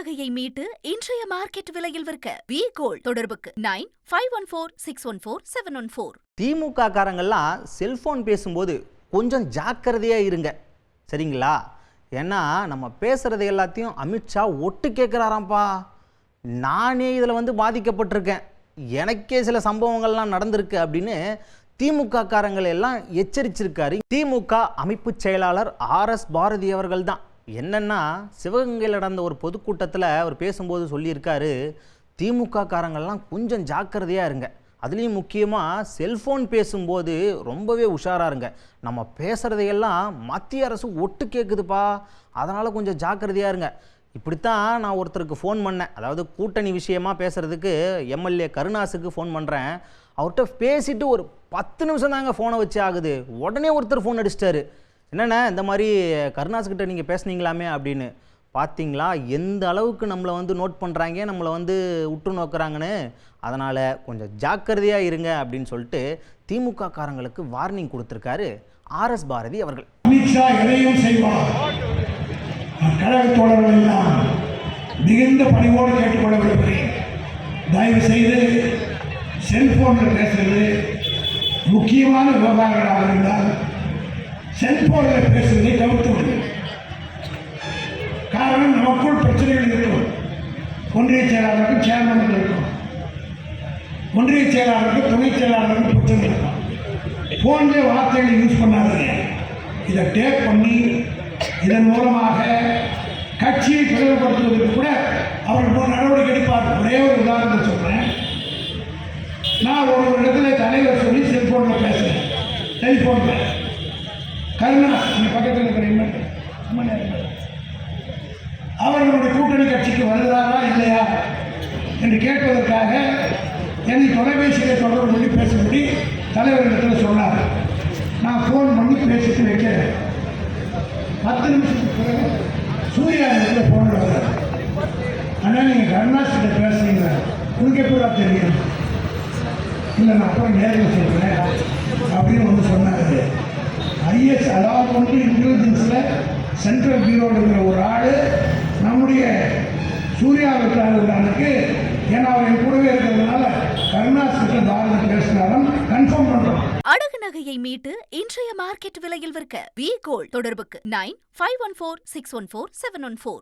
நகையை மீட்டு இன்றைய மார்க்கெட் விலையில் விற்க வி கோல்ட் தொடர்புக்கு 9514614714. திமுக காரங்கள்லாம் செல்போன் பேசும்போது கொஞ்சம் ஜாக்கிரதையா இருங்க, சரிங்களா? ஏன்னா நம்ம பேசுறது எல்லாத்தையும் அமித்ஷா ஒட்டு கேட்குறாராம்ப்பா. நானே இதில் பாதிக்கப்பட்டிருக்கேன், எனக்கே சில சம்பவங்கள்லாம் நடந்திருக்கு அப்படின்னு திமுக காரங்களை எல்லாம் எச்சரிச்சிருக்காரு திமுக அமைப்பு செயலாளர் RS பாரதி அவர்கள் தான். என்னன்னா, சிவகங்கையில் நடந்த ஒரு பொதுக்கூட்டத்தில் அவர் பேசும்போது சொல்லியிருக்காரு, திமுக காரங்கள்லாம் கொஞ்சம் ஜாக்கிரதையாக இருங்க, அதுலேயும் முக்கியமாக செல்ஃபோன் பேசும்போது ரொம்பவே உஷாராக இருங்க, நம்ம பேசுகிறதையெல்லாம் மத்திய அரசு ஒட்டு கேட்குதுப்பா, அதனால் கொஞ்சம் ஜாக்கிரதையாக இருங்க. இப்படித்தான் நான் ஒருத்தருக்கு ஃபோன் பண்ணேன், அதாவது கூட்டணி விஷயமாக பேசுகிறதுக்கு MLA கருணாஸுக்கு ஃபோன் பண்ணுறேன். அவர்கிட்ட பேசிட்டு ஒரு 10 நிமிஷம் தாங்க ஃபோனை வச்சு ஆகுது, உடனே ஒருத்தர் ஃபோன் அடிச்சிட்டாரு. என்னென்ன இந்த மாதிரி கருணாஸ்கிட்ட நீங்கள் பேசுனீங்களாமே அப்படின்னு. பார்த்தீங்களா எந்த அளவுக்கு நம்மளை நோட் பண்ணுறாங்க, நம்மளை உற்று நோக்குறாங்கன்னு. அதனால் கொஞ்சம் ஜாக்கிரதையாக இருங்க அப்படின்னு சொல்லிட்டு திமுக காரங்களுக்கு வார்னிங் கொடுத்துருக்காரு RS பாரதி அவர்கள். அமித்ஷா எதையும் செய்வார், கழக தோழர்கள் எல்லாம் மிகுந்த பணிவோடு கேட்டுக்கொள்ள விரும்புகிறேன். தயவு செய்து செல்போனில் பேசுறது முக்கியமான விவகாரங்களாக இருந்தால் செல்போனில் பேசுவதை தவிர்த்து விடுங்கள். காரணம், நமக்குள் பிரச்சனைகள் இருக்கும். ஒன்றிய செயலாளருக்கு சேர்மனுக்கு இருக்கும், ஒன்றிய செயலாளருக்கு துணை செயலாளருக்கு பிரச்சனை இருக்கும். ஃபோன்லேயே வார்த்தைகளை யூஸ் பண்ணாதீங்க. இதை டேப் பண்ணி இதன் மூலமாக கட்சியை பிளவுபடுத்துவதற்கு கூட அவர்கள் நடவடிக்கை எடுப்பார். ஒரே ஒரு உதாரணத்தை சொல்கிறேன். நான் ஒரு இடத்துல தலைவர் சொல்லி செல்போனில் பேசுகிறேன், டெலிஃபோனில். கருணாஸ் எங்கள் பக்கத்தில் இருக்கிற அவர் நம்முடைய கூட்டணி கட்சிக்கு வருகிறாரா இல்லையா என்று கேட்பதற்காக என்னை தொலைபேசியில் தொடர்பு பண்ணி பேசும்படி தலைவரிடத்தில் சொன்னார். நான் ஃபோன் பண்ணி பேசிட்டு வைக்கிறேன். 10 நிமிஷத்துக்கு பிறகு சூர்யா இடத்துல ஃபோன் வர்றார். ஆனால் நீங்கள் கருணாஸ் கிட்ட பேசுறீங்க, உங்களுக்கு எப்படா தெரியும்? இல்லை, நான் அப்புறம் நேரில் சொல்கிறேன் அப்படின்னு சொன்னார். IS அதாவது இன்டெலிஜென்ஸில் சென்ட்ரல் பியூரோவில் இருக்கிற ஒரு ஆள் நம்முடைய சூர்யா இருக்கிறாருக்கு. ஏன்னா அவர் என் கூடவே இருக்கிறதுனால கருணாஸ் கிட்ட தாராளம் பேசினாலும் கன்ஃபார்ம் பண்ணுறோம். அடகு நகையை மீட்டு இன்றைய மார்க்கெட் விலையில் விற்க வி கோல்ட் தொடர்புக்கு 9514614714.